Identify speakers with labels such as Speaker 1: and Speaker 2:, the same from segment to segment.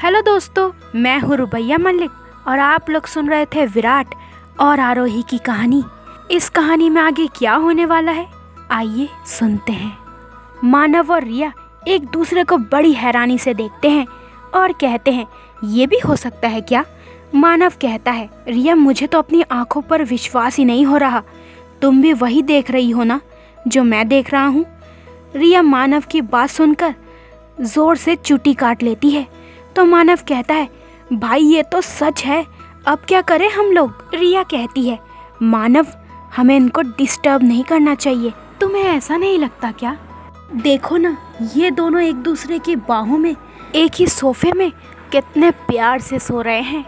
Speaker 1: Hello दोस्तों, मैं हूँ रुबैया मलिक और आप लोग सुन रहे थे विराट और आरोही की कहानी। इस कहानी में आगे क्या होने वाला है, आइए सुनते हैं। मानव और रिया एक दूसरे को बड़ी हैरानी से देखते हैं और कहते हैं, ये भी हो सकता है क्या? मानव कहता है, रिया मुझे तो अपनी आंखों पर विश्वास ही नहीं हो रहा। तुम भी वही देख रही हो ना जो मैं देख रहा हूँ? रिया मानव की बात सुनकर जोर से चुटी काट लेती है। तो मानव कहता है, भाई ये तो सच है, अब क्या करें हम लोग? रिया कहती है, मानव हमें इनको डिस्टर्ब नहीं करना चाहिए। तुम्हें ऐसा नहीं लगता क्या? देखो ना, ये दोनों एक दूसरे की बाहों में एक ही सोफे में कितने प्यार से सो रहे हैं।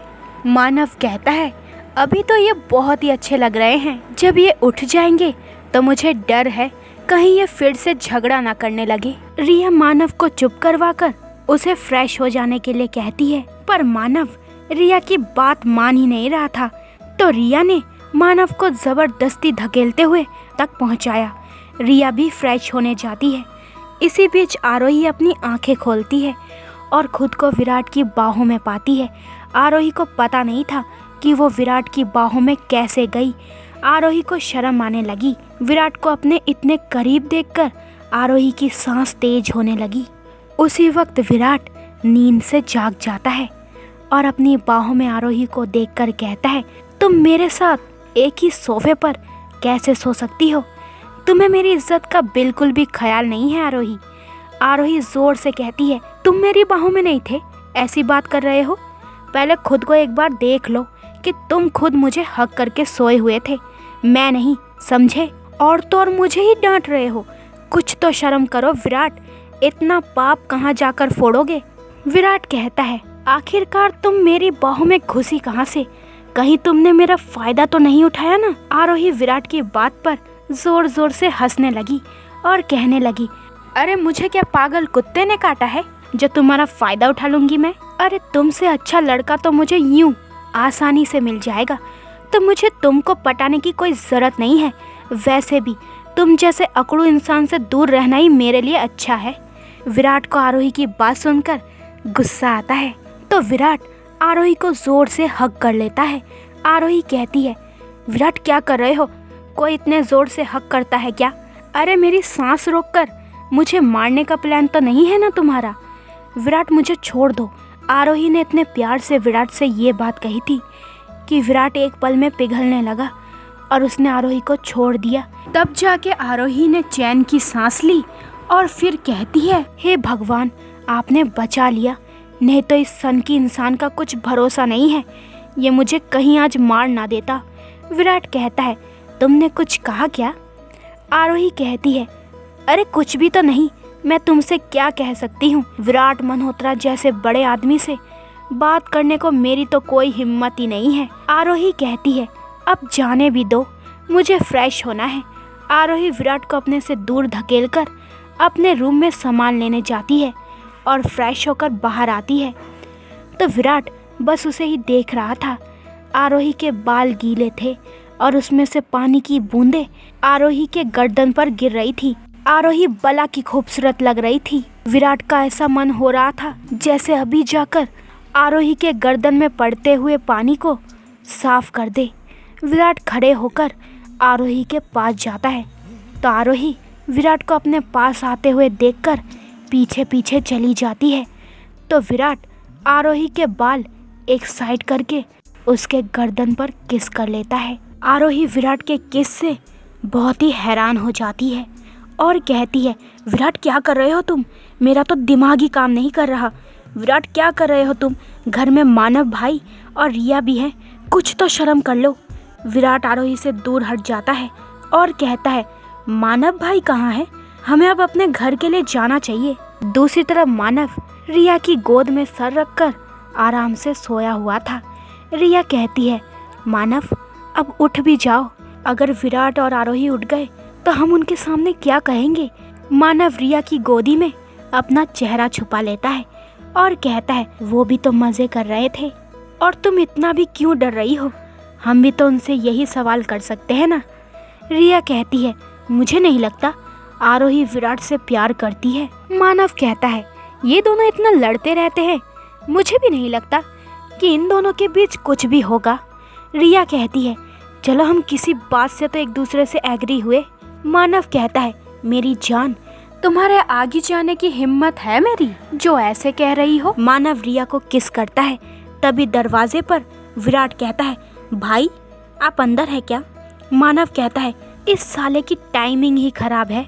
Speaker 1: मानव कहता है, अभी तो ये बहुत ही अच्छे लग रहे हैं, जब ये उठ जाएंगे तो मुझे डर है कहीं ये फिर से झगड़ा ना करने लगे। रिया मानव को चुप करवाकर उसे फ्रेश हो जाने के लिए कहती है, पर मानव रिया की बात मान ही नहीं रहा था। तो रिया ने मानव को जबरदस्ती धकेलते हुए तक पहुंचाया। रिया भी फ्रेश होने जाती है। इसी बीच आरोही अपनी आंखें खोलती है और खुद को विराट की बाहों में पाती है। आरोही को पता नहीं था कि वो विराट की बाहों में कैसे गई। आरोही को शर्म आने लगी। विराट को अपने इतने करीब देखकर आरोही की सांस तेज होने लगी। उसी वक्त विराट नींद से जाग जाता है और अपनी बाहों में आरोही को देखकर कहता है, तुम मेरे साथ एक ही सोफे पर कैसे सो सकती हो? तुम्हें मेरी इज्जत का बिल्कुल भी ख्याल नहीं है आरोही। आरोही जोर से कहती है, तुम मेरी बाहों में नहीं थे, ऐसी बात कर रहे हो? पहले खुद को एक बार देख लो कि तुम खुद मुझे हक करके सोए हुए थे, मैं नहीं, समझे? और तो और मुझे ही डांट रहे हो। कुछ तो शर्म करो विराट, इतना पाप कहाँ जाकर फोड़ोगे? विराट कहता है, आखिरकार तुम मेरी बाहों में घुसी कहाँ से? कहीं तुमने मेरा फायदा तो नहीं उठाया ना? आरोही विराट की बात पर जोर जोर से हंसने लगी और कहने लगी, अरे मुझे क्या पागल कुत्ते ने काटा है जो तुम्हारा फायदा उठा लूंगी मैं? अरे तुमसे अच्छा लड़का तो मुझे यूं आसानी से मिल जाएगा, तो मुझे तुमको पटाने की कोई जरूरत नहीं है। वैसे भी तुम जैसे अकड़ू इंसान से दूर रहना ही मेरे लिए अच्छा है। विराट को आरोही की बात सुनकर गुस्सा आता है, तो विराट आरोही को जोर से हग कर लेता है। आरोही कहती है, विराट क्या कर रहे हो? कोई इतने जोर से हग करता है क्या? अरे मेरी सांस रोककर मुझे मारने का प्लान तो नहीं है ना तुम्हारा? विराट मुझे छोड़ दो। आरोही ने इतने प्यार से विराट से ये बात कही थी कि विराट एक पल में पिघलने लगा और उसने आरोही को छोड़ दिया। तब जाके आरोही ने चैन की सांस ली और फिर कहती है, हे भगवान, आपने बचा लिया, नहीं तो इस सन की इंसान का कुछ भरोसा नहीं है, ये मुझे कहीं आज मार ना देता। विराट कहता है, तुमने कुछ कहा क्या? आरोही कहती है, अरे कुछ भी तो नहीं, मैं तुमसे क्या कह सकती हूँ? विराट मल्होत्रा जैसे बड़े आदमी से बात करने को मेरी तो कोई हिम्मत ही नहीं है। आरोही कहती है, अब जाने भी दो, मुझे फ्रेश होना है। आरोही विराट को अपने से दूर धकेलकर अपने रूम में सामान लेने जाती है और फ्रेश होकर बाहर आती है। तो विराट बस उसे ही देख रहा था। आरोही के बाल गीले थे और उसमें से पानी की बूंदें आरोही के गर्दन पर गिर रही थी। आरोही बला की खूबसूरत लग रही थी। विराट का ऐसा मन हो रहा था जैसे अभी जाकर आरोही के गर्दन में पड़ते हुए पानी को साफ कर दे। विराट खड़े होकर आरोही के पास जाता है, तो आरोही विराट को अपने पास आते हुए देखकर पीछे पीछे चली जाती है। तो विराट आरोही के बाल एक साइड करके उसके गर्दन पर किस कर लेता है। आरोही विराट के किस से बहुत ही हैरान हो जाती है और कहती है, विराट क्या कर रहे हो तुम? मेरा तो दिमाग ही काम नहीं कर रहा। विराट क्या कर रहे हो तुम? घर में मानव भाई और रिया भी हैं, कुछ तो शर्म कर लो। विराट आरोही से दूर हट जाता है और कहता है, मानव भाई कहाँ है? हमें अब अपने घर के लिए जाना चाहिए। दूसरी तरफ मानव रिया की गोद में सर रखकर आराम से सोया हुआ था। रिया कहती है, मानव अब उठ भी जाओ, अगर विराट और आरोही उठ गए तो हम उनके सामने क्या कहेंगे? मानव रिया की गोदी में अपना चेहरा छुपा लेता है और कहता है, वो भी तो मजे कर रहे थे, और तुम इतना भी क्यों डर रही हो? हम भी तो उनसे यही सवाल कर सकते हैं ना। रिया कहती है, मुझे नहीं लगता आरोही विराट से प्यार करती है। मानव कहता है, ये दोनों इतना लड़ते रहते हैं, मुझे भी नहीं लगता कि इन दोनों के बीच कुछ भी होगा। रिया कहती है चलो हम किसी बात से तो एक दूसरे से एग्री हुए। मानव कहता है मेरी जान, तुम्हारे आगे जाने की हिम्मत है मेरी जो ऐसे कह रही हो। मानव रिया को किस करता है। तभी दरवाजे पर विराट कहता है भाई आप अंदर है क्या। मानव कहता है इस साले की टाइमिंग ही खराब है,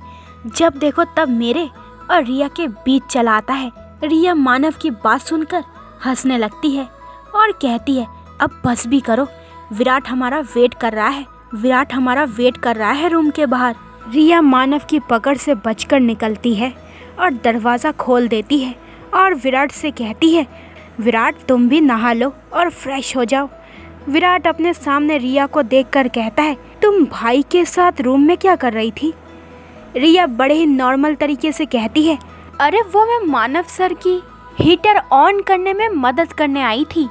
Speaker 1: जब देखो तब मेरे और रिया के बीच चला आता है। रिया मानव की बात सुनकर हंसने लगती है और कहती है अब बस भी करो, विराट हमारा वेट कर रहा है, विराट हमारा वेट कर रहा है रूम के बाहर। रिया मानव की पकड़ से बचकर निकलती है और दरवाज़ा खोल देती है और विराट से कहती है विराट तुम भी नहा लो और फ्रेश हो जाओ। विराट अपने सामने रिया को देखकर कहता है तुम भाई के साथ रूम में क्या कर रही थी। रिया बड़े ही नॉर्मल तरीके से कहती है अरे वो मैं मानव सर की हीटर ऑन करने में मदद करने आई थी।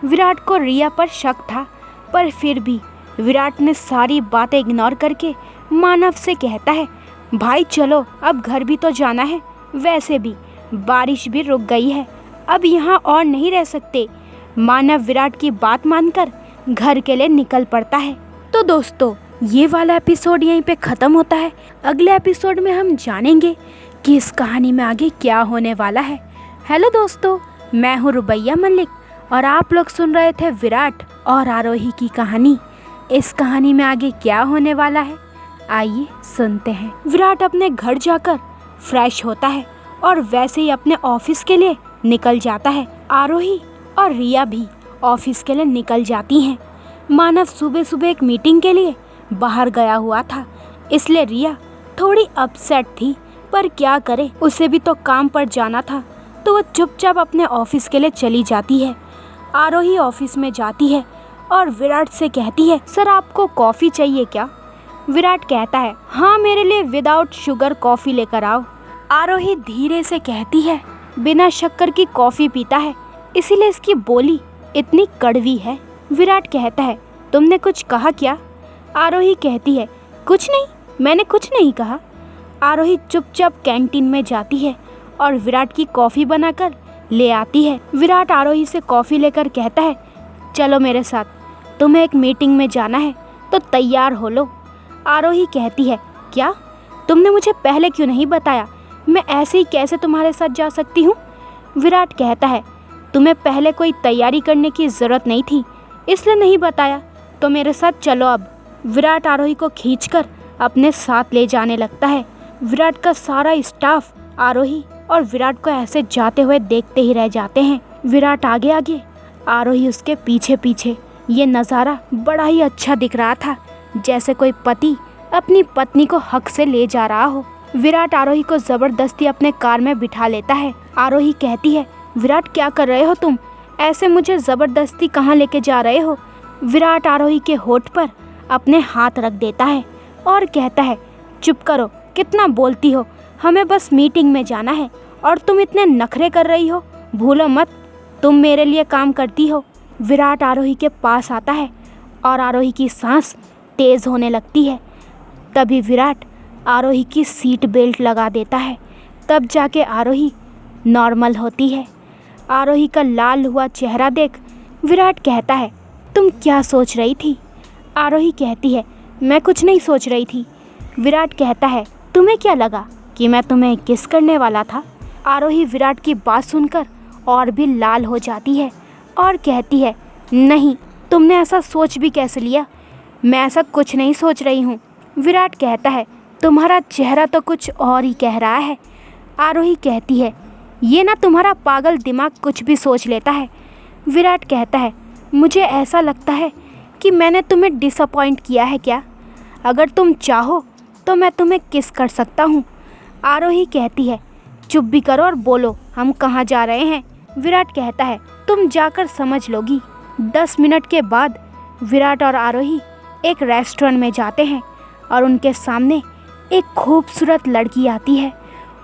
Speaker 1: विराट को रिया पर शक था, पर फिर भी विराट ने सारी बातें इग्नोर करके मानव से कहता है भाई चलो अब घर भी तो जाना है, वैसे भी बारिश भी रुक गई है, अब यहाँ और नहीं रह सकते। मानव विराट की बात मानकर घर के लिए निकल पड़ता है। तो दोस्तों ये वाला एपिसोड यहीं पे ख़त्म होता है। अगले एपिसोड में हम जानेंगे कि इस कहानी में आगे क्या होने वाला है। हेलो दोस्तों, मैं हूँ रुबैया मलिक और आप लोग सुन रहे थे विराट और आरोही की कहानी। इस कहानी में आगे क्या होने वाला है आइए सुनते हैं। विराट अपने घर जाकर फ्रेश होता है और वैसे ही अपने ऑफिस के लिए निकल जाता है। आरोही और रिया भी ऑफिस के लिए निकल जाती हैं। मानव सुबह सुबह एक मीटिंग के लिए बाहर गया हुआ था, इसलिए रिया थोड़ी अपसेट थी, पर क्या करे, उसे भी तो काम पर जाना था, तो वो चुपचाप अपने ऑफिस के लिए चली जाती है। आरोही ऑफिस में जाती है और विराट से कहती है सर आपको कॉफ़ी चाहिए क्या। विराट कहता है हाँ मेरे लिए विदाउट शुगर कॉफ़ी लेकर आओ। आरोही धीरे से कहती है बिना शक्कर की कॉफ़ी पीता है, इसीलिए इसकी बोली इतनी कड़वी है। विराट कहता है तुमने कुछ कहा क्या। आरोही कहती है कुछ नहीं, मैंने कुछ नहीं कहा। आरोही चुपचाप कैंटीन में जाती है और विराट की कॉफ़ी बनाकर ले आती है। विराट आरोही से कॉफ़ी लेकर कहता है चलो मेरे साथ, तुम्हें एक मीटिंग में जाना है तो तैयार हो लो। आरोही कहती है क्या, तुमने मुझे पहले क्यों नहीं बताया, मैं ऐसे ही कैसे तुम्हारे साथ जा सकती हूँ। विराट कहता है तुम्हें पहले कोई तैयारी करने की ज़रूरत नहीं थी, इसलिए नहीं बताया, तो मेरे साथ चलो अब। विराट आरोही को खींचकर अपने साथ ले जाने लगता है। विराट का सारा स्टाफ आरोही और विराट को ऐसे जाते हुए देखते ही रह जाते हैं। विराट आगे आगे, आरोही उसके पीछे पीछे। ये नज़ारा बड़ा ही अच्छा दिख रहा था, जैसे कोई पति अपनी पत्नी को हक से ले जा रहा हो। विराट आरोही को ज़बरदस्ती अपने कार में बिठा लेता है। आरोही कहती है विराट क्या कर रहे हो तुम, ऐसे मुझे ज़बरदस्ती कहाँ लेके जा रहे हो। विराट आरोही के होठ पर अपने हाथ रख देता है और कहता है चुप करो, कितना बोलती हो, हमें बस मीटिंग में जाना है और तुम इतने नखरे कर रही हो, भूलो मत तुम मेरे लिए काम करती हो। विराट आरोही के पास आता है और आरोही की सांस तेज़ होने लगती है। तभी विराट आरोही की सीट बेल्ट लगा देता है, तब जाके आरोही नॉर्मल होती है। आरोही का लाल हुआ चेहरा देख विराट कहता है तुम क्या सोच रही थी। आरोही कहती है मैं कुछ नहीं सोच रही थी। विराट कहता है तुम्हें क्या लगा कि मैं तुम्हें किस करने वाला था। आरोही विराट की बात सुनकर और भी लाल हो जाती है और कहती है नहीं, तुमने ऐसा सोच भी कैसे लिया, मैं ऐसा कुछ नहीं सोच रही हूँ। विराट कहता है तुम्हारा चेहरा तो कुछ और ही कह रहा है। आरोही कहती है ये ना तुम्हारा पागल दिमाग कुछ भी सोच लेता है। विराट कहता है मुझे ऐसा लगता है कि मैंने तुम्हें डिसअपॉइंट किया है क्या, अगर तुम चाहो तो मैं तुम्हें किस कर सकता हूँ। आरोही कहती है चुप भी करो और बोलो हम कहाँ जा रहे हैं। विराट कहता है तुम जाकर समझ लोगी। 10 मिनट के बाद विराट और आरोही एक रेस्टोरेंट में जाते हैं और उनके सामने एक खूबसूरत लड़की आती है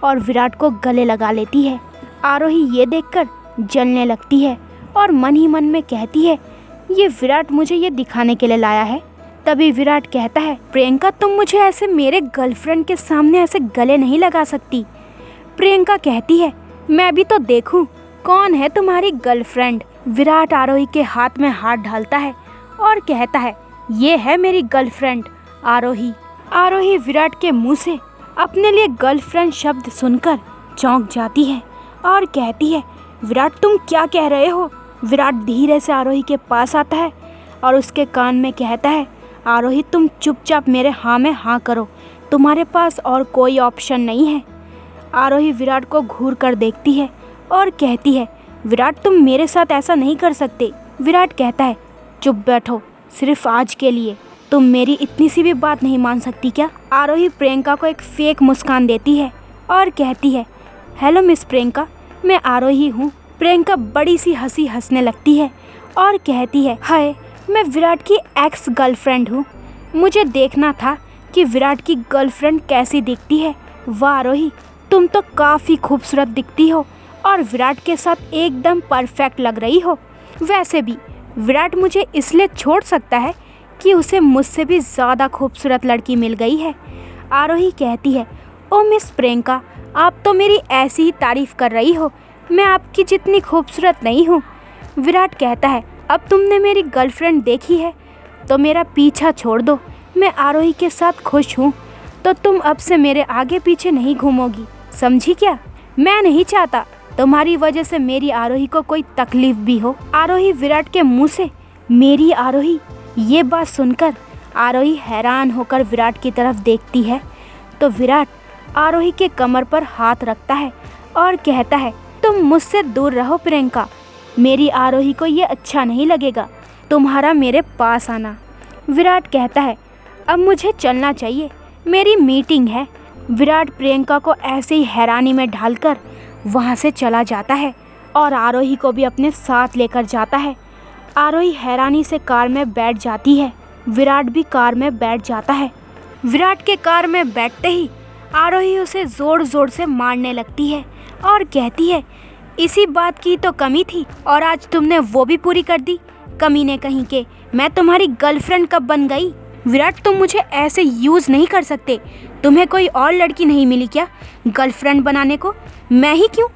Speaker 1: और विराट को गले लगा लेती है। आरोही ये देखकर जलने लगती है और मन ही मन में कहती है ये विराट मुझे ये दिखाने के लिए लाया है। तभी विराट कहता है प्रियंका तुम मुझे ऐसे मेरे गर्लफ्रेंड के सामने ऐसे गले नहीं लगा सकती। प्रियंका कहती है मैं भी तो देखूं कौन है तुम्हारी गर्लफ्रेंड? विराट आरोही के हाथ में हाथ डालता है और कहता है, ये है मेरी गर्लफ्रेंड आरोही। आरोही विराट के मुंह से अपने लिए गर्लफ्रेंड शब्द सुनकर चौंक जाती है और कहती है, विराट तुम क्या कह रहे हो? विराट धीरे से आरोही के पास आता है और उसके कान में कहता है, आरोही तुम चुपचाप मेरे हाँ में हाँ करो, तुम्हारे पास और कोई ऑप्शन नहीं है। आरोही विराट को घूर कर देखती है और कहती है, विराट तुम मेरे साथ ऐसा नहीं कर सकते। विराट कहता है, चुप बैठो, सिर्फ आज के लिए। तुम मेरी इतनी सी भी बात नहीं मान सकती क्या? आरोही प्रियंका को एक फेक मुस्कान देती है और कहती है, हेलो मिस प्रियंका, मैं आरोही हूँ। प्रियंका बड़ी सी हंसी हंसने लगती है और कहती है, हाय, मैं विराट की एक्स गर्लफ्रेंड हूँ। मुझे देखना था कि विराट की गर्लफ्रेंड कैसी दिखती है। वाह आरोही, तुम तो काफ़ी खूबसूरत दिखती हो और विराट के साथ एकदम परफेक्ट लग रही हो। वैसे भी विराट मुझे इसलिए छोड़ सकता है कि उसे मुझसे भी ज़्यादा खूबसूरत लड़की मिल गई है। आरोही कहती है, ओ मिस प्रियंका, आप तो मेरी ऐसी ही तारीफ़ कर रही हो, मैं आपकी जितनी खूबसूरत नहीं हूँ। विराट कहता है, अब तुमने मेरी गर्लफ्रेंड देखी है तो मेरा पीछा छोड़ दो। मैं आरोही के साथ खुश हूँ तो तुम अब से मेरे आगे पीछे नहीं घूमोगी, समझी क्या? मैं नहीं चाहता तुम्हारी वजह से मेरी आरोही को कोई तकलीफ भी हो। आरोही विराट के मुंह से मेरी आरोही, ये बात सुनकर आरोही हैरान होकर विराट की तरफ देखती है तो विराट आरोही के कमर पर हाथ रखता है और कहता है, तुम मुझसे दूर रहो प्रियंका, मेरी आरोही को ये अच्छा नहीं लगेगा तुम्हारा मेरे पास आना। विराट कहता है, अब मुझे चलना चाहिए, मेरी मीटिंग है। विराट प्रियंका को ऐसे ही हैरानी में ढालकर वहाँ से चला जाता है और आरोही को भी अपने साथ लेकर जाता है। आरोही हैरानी से कार में बैठ जाती है, विराट भी कार में बैठ जाता है। विराट के कार में बैठते ही आरोही उसे ज़ोर ज़ोर से मारने लगती है और कहती है, इसी बात की तो कमी थी और आज तुमने वो भी पूरी कर दी, कमीने कहीं के। मैं तुम्हारी गर्लफ्रेंड कब बन गई? विराट तुम मुझे ऐसे यूज़ नहीं कर सकते। तुम्हें कोई और लड़की नहीं मिली क्या गर्लफ्रेंड बनाने को? मैं ही क्यों?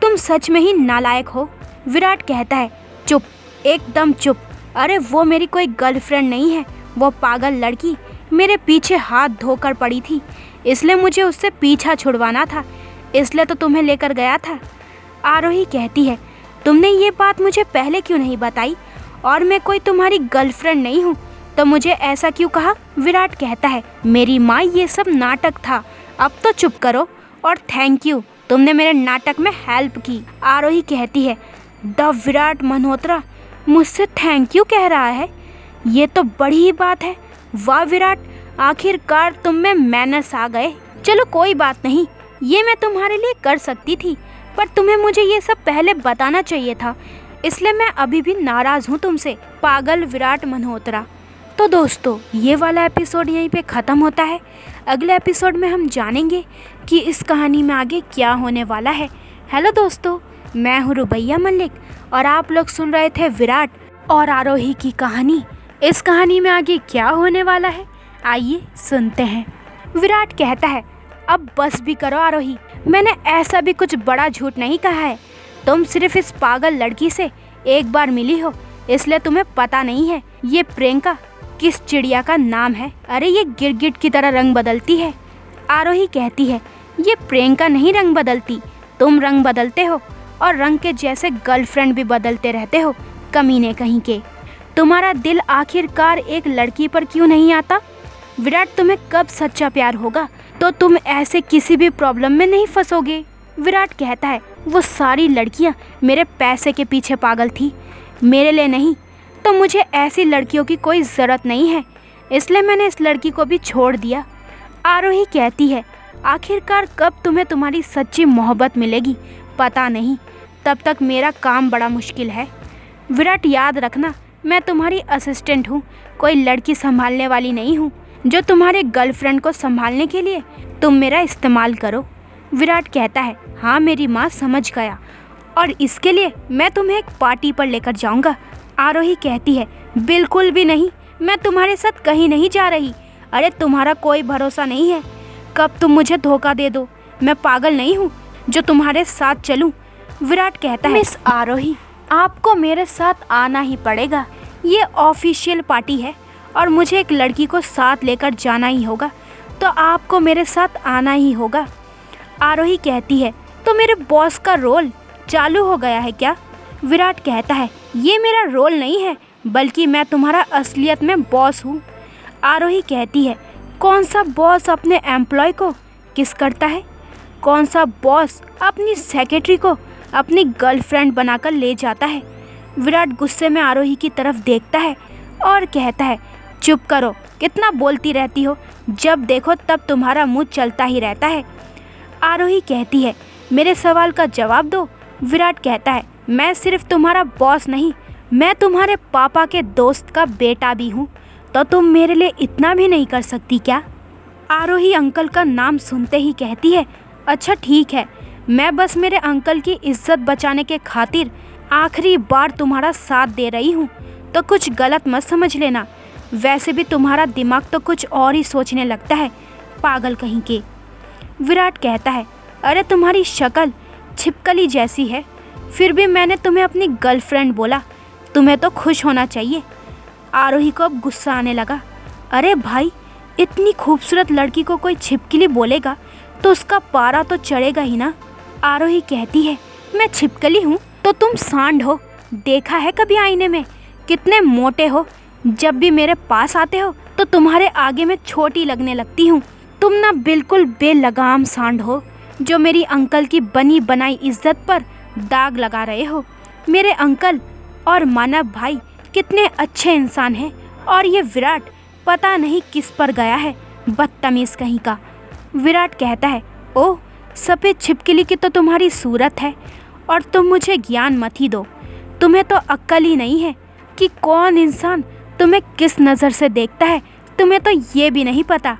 Speaker 1: तुम सच में ही नालायक हो। विराट कहता है, चुप, एकदम चुप। अरे वो मेरी कोई गर्लफ्रेंड नहीं है, वो पागल लड़की मेरे पीछे हाथ धोकर पड़ी थी, इसलिए मुझे उससे पीछा छुड़वाना था, इसलिए तो तुम्हें लेकर गया था। आरोही कहती है, तुमने ये बात मुझे पहले क्यों नहीं बताई? और मैं कोई तुम्हारी गर्लफ्रेंड नहीं हूँ तो मुझे ऐसा क्यों कहा? विराट कहता है, मेरी माँ, ये सब नाटक था, अब तो चुप करो और थैंक यू, तुमने मेरे नाटक में हेल्प की। आरोही कहती है, द विराट मल्होत्रा मुझसे थैंक यू कह रहा है, ये तो बड़ी ही बात है। वाह विराट, आखिरकार तुम में मैनर्स आ गए। चलो कोई बात नहीं, ये मैं तुम्हारे लिए कर सकती थी, पर तुम्हें मुझे ये सब पहले बताना चाहिए था, इसलिए मैं अभी भी नाराज़ हूँ तुमसे, पागल विराट मल्होत्रा। तो दोस्तों, ये वाला एपिसोड यहीं पे ख़त्म होता है। अगले एपिसोड में हम जानेंगे कि इस कहानी में आगे क्या होने वाला है। हेलो दोस्तों, मैं हूँ रुबैया मल्लिक और आप लोग सुन रहे थे विराट और आरोही की कहानी। इस कहानी में आगे क्या होने वाला है, आइए सुनते हैं। विराट कहता है, अब बस भी करो आरोही, मैंने ऐसा भी कुछ बड़ा झूठ नहीं कहा है। तुम सिर्फ इस पागल लड़की से एक बार मिली हो, इसलिए तुम्हें पता नहीं है ये प्रियंका किस चिड़िया का नाम है। अरे ये गिरगिट की तरह रंग बदलती है। आरोही कहती है, ये प्रियंका नहीं रंग बदलती, तुम रंग बदलते हो और रंग के जैसे गर्लफ्रेंड भी बदलते रहते हो, कमीने कहीं के। तुम्हारा दिल आखिरकार एक लड़की पर क्यों नहीं आता? विराट, तुम्हें कब सच्चा प्यार होगा तो तुम ऐसे किसी भी प्रॉब्लम में नहीं फंसोगे। विराट कहता है, वो सारी लड़कियां मेरे पैसे के पीछे पागल थी, मेरे लिए नहीं, तो मुझे ऐसी लड़कियों की कोई ज़रूरत नहीं है, इसलिए मैंने इस लड़की को भी छोड़ दिया। आरोही कहती है, आखिरकार कब तुम्हें तुम्हारी सच्ची मोहब्बत मिलेगी पता नहीं, तब तक मेरा काम बड़ा मुश्किल है। विराट, याद रखना, मैं तुम्हारी असिस्टेंट हूँ, कोई लड़की संभालने वाली नहीं हूँ जो तुम्हारे गर्लफ्रेंड को संभालने के लिए तुम मेरा इस्तेमाल करो। विराट कहता है, हाँ मेरी माँ, समझ गया, और इसके लिए मैं तुम्हें एक पार्टी पर लेकर जाऊँगा। आरोही कहती है, बिल्कुल भी नहीं, मैं तुम्हारे साथ कहीं नहीं जा रही। अरे तुम्हारा कोई भरोसा नहीं है, कब तुम मुझे धोखा दे दो। मैं पागल नहीं हूँ जो तुम्हारे साथ चलूँ। विराट कहता है, मिस आरोही, आपको मेरे साथ आना ही पड़ेगा। ये ऑफिशियल पार्टी है और मुझे एक लड़की को साथ लेकर जाना ही होगा, तो आपको मेरे साथ आना ही होगा। आरोही कहती है, तो मेरे बॉस का रोल चालू हो गया है क्या? विराट कहता है, ये मेरा रोल नहीं है, बल्कि मैं तुम्हारा असलियत में बॉस हूँ। आरोही कहती है, कौन सा बॉस अपने एम्प्लॉय को किस करता है? कौन सा बॉस अपनी सेक्रेटरी को अपनी गर्लफ्रेंड बनाकर ले जाता है? विराट गुस्से में आरोही की तरफ देखता है और कहता है, चुप करो, कितना बोलती रहती हो, जब देखो तब तुम्हारा मुंह चलता ही रहता है। आरोही कहती है, मेरे सवाल का जवाब दो। विराट कहता है, मैं सिर्फ तुम्हारा बॉस नहीं, मैं तुम्हारे पापा के दोस्त का बेटा भी हूँ, तो तुम मेरे लिए इतना भी नहीं कर सकती क्या? आरोही अंकल का नाम सुनते ही कहती है, अच्छा ठीक है, मैं बस मेरे अंकल की इज्जत बचाने के खातिर आखिरी बार तुम्हारा साथ दे रही हूँ, तो कुछ गलत मत समझ लेना। वैसे भी तुम्हारा दिमाग तो कुछ और ही सोचने लगता है, पागल कहीं के। विराट कहता है, अरे तुम्हारी शक्ल छिपकली जैसी है, फिर भी मैंने तुम्हें अपनी गर्लफ्रेंड बोला, तुम्हें तो खुश होना चाहिए। आरोही को अब गुस्सा आने लगा, अरे भाई, इतनी खूबसूरत लड़की को कोई छिपकली बोलेगा तो उसका पारा तो चढ़ेगा ही ना। आरोही कहती है, मैं छिपकली हूँ तो तुम सांड हो, देखा है कभी आईने में? कितने मोटे हो, जब भी मेरे पास आते हो तो तुम्हारे आगे मैं छोटी लगने लगती हूँ। तुम ना बिल्कुल बेलगाम सांड हो, जो मेरी अंकल की बनी बनाई इज्जत पर दाग लगा रहे हो। मेरे अंकल और मानव भाई कितने अच्छे इंसान हैं, और ये विराट पता नहीं किस पर गया है, बदतमीज़ कहीं का। विराट कहता है, ओह, सफ़ेद छिपकली की तो तुम्हारी सूरत है, और तुम मुझे ज्ञान मत ही दो, तुम्हें तो अक्ल ही नहीं है कि कौन इंसान तुम्हें किस नज़र से देखता है, तुम्हें तो ये भी नहीं पता।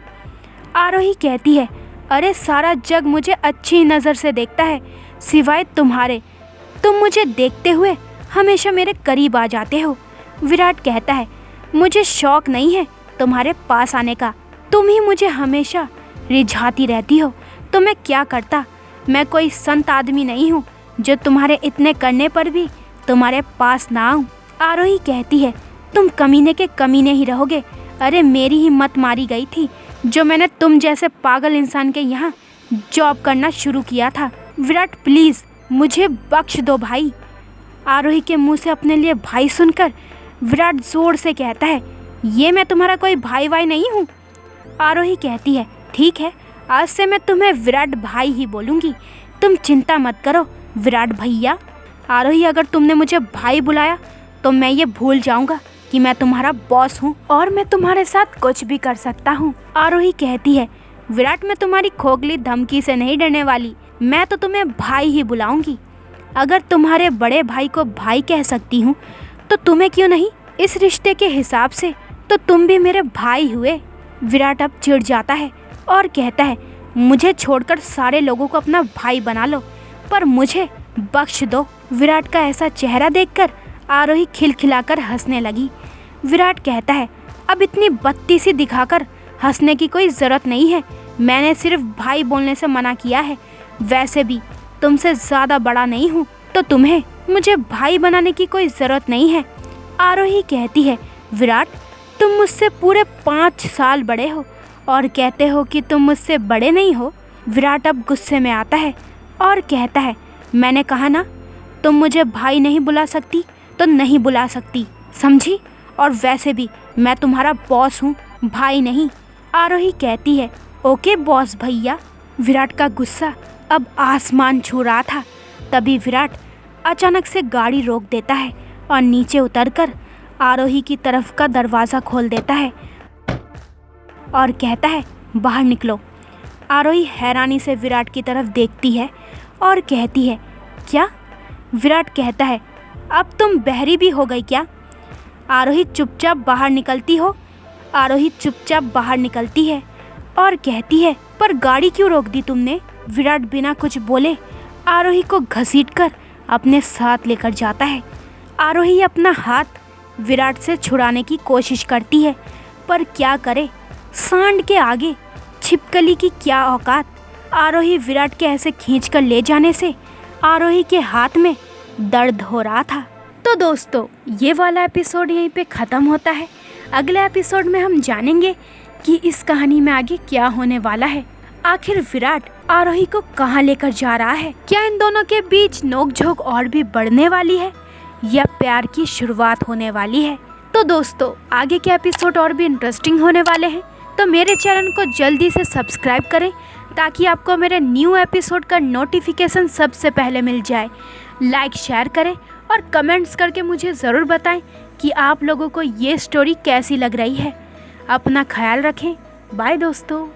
Speaker 1: आरोही कहती है, अरे सारा जग मुझे अच्छी नज़र से देखता है, सिवाय तुम्हारे। तुम मुझे देखते हुए हमेशा मेरे करीब आ जाते हो। विराट कहता है, मुझे शौक़ नहीं है तुम्हारे पास आने का, तुम ही मुझे हमेशा रिझाती रहती हो। तो मैं क्या करता? मैं कोई संत आदमी नहीं हूँ जो तुम्हारे इतने करने पर भी तुम्हारे पास ना आऊँ। आरोही कहती है, तुम कमीने के कमीने ही रहोगे। अरे मेरी ही मत मारी गई थी जो मैंने तुम जैसे पागल इंसान के यहाँ जॉब करना शुरू किया था। विराट प्लीज़ मुझे बख्श दो भाई। आरोही के मुंह से अपने लिए भाई सुनकर विराट ज़ोर से कहता है, ये मैं तुम्हारा कोई भाई वाई नहीं हूँ। आरोही कहती है, ठीक है, आज से मैं तुम्हें विराट भाई ही बोलूँगी, तुम चिंता मत करो विराट भैया। आरोही, अगर तुमने मुझे भाई बुलाया तो मैं ये भूल जाऊँगा कि मैं तुम्हारा बॉस हूँ और मैं तुम्हारे साथ कुछ भी कर सकता हूँ। आरोही कहती है, विराट, मैं तुम्हारी खोखली धमकी से नहीं डरने वाली, मैं तो तुम्हें भाई ही बुलाऊंगी। अगर तुम्हारे बड़े भाई को भाई कह सकती हूँ तो तुम्हें क्यों नहीं? इस रिश्ते के हिसाब से तो तुम भी मेरे भाई हुए। विराट अब चिढ़ जाता है और कहता है, मुझे छोड़कर सारे लोगों को अपना भाई बना लो, पर मुझे बख्श दो। विराट का ऐसा चेहरा देखकर आरोही खिलखिलाकर हंसने लगी। विराट कहता है, अब इतनी बत्ती सी दिखाकर हंसने की कोई ज़रूरत नहीं है, मैंने सिर्फ भाई बोलने से मना किया है। वैसे भी तुमसे ज़्यादा बड़ा नहीं हूँ, तो तुम्हें मुझे भाई बनाने की कोई ज़रूरत नहीं है। आरोही कहती है, विराट, तुम मुझसे पूरे 5 साल बड़े हो और कहते हो कि तुम मुझसे बड़े नहीं हो। विराट अब गुस्से में आता है और कहता है, मैंने कहा ना, तुम मुझे भाई नहीं बुला सकती तो नहीं बुला सकती, समझी? और वैसे भी मैं तुम्हारा बॉस हूँ, भाई नहीं। आरोही कहती है, ओके बॉस भैया। विराट का गुस्सा अब आसमान छू रहा था। तभी विराट अचानक से गाड़ी रोक देता है और नीचे उतरकर आरोही की तरफ का दरवाज़ा खोल देता है और कहता है, बाहर निकलो। आरोही हैरानी से विराट की तरफ देखती है और कहती है, क्या? विराट कहता है, अब तुम बहरी भी हो गई क्या? आरोही चुपचाप बाहर निकलती है और कहती है, पर गाड़ी क्यों रोक दी तुमने? विराट बिना कुछ बोले आरोही को घसीटकर अपने साथ लेकर जाता है। आरोही अपना हाथ विराट से छुड़ाने की कोशिश करती है, पर क्या करे, सांड के आगे छिपकली की क्या औकात। आरोही विराट के ऐसे खींचकर ले जाने से आरोही के हाथ में दर्द हो रहा था। तो दोस्तों, ये वाला एपिसोड यहीं पे ख़त्म होता है। अगले एपिसोड में हम जानेंगे कि इस कहानी में आगे क्या होने वाला है। आखिर विराट आरोही को कहाँ लेकर जा रहा है? क्या इन दोनों के बीच नोकझोंक और भी बढ़ने वाली है या प्यार की शुरुआत होने वाली है? तो दोस्तों, आगे के एपिसोड और भी इंटरेस्टिंग होने वाले हैं, तो मेरे चैनल को जल्दी से सब्सक्राइब करें ताकि आपको मेरे न्यू एपिसोड का नोटिफिकेशन सबसे पहले मिल जाए। लाइक शेयर करें और कमेंट्स करके मुझे ज़रूर बताएं कि आप लोगों को ये स्टोरी कैसी लग रही है। अपना ख्याल रखें। बाय दोस्तों।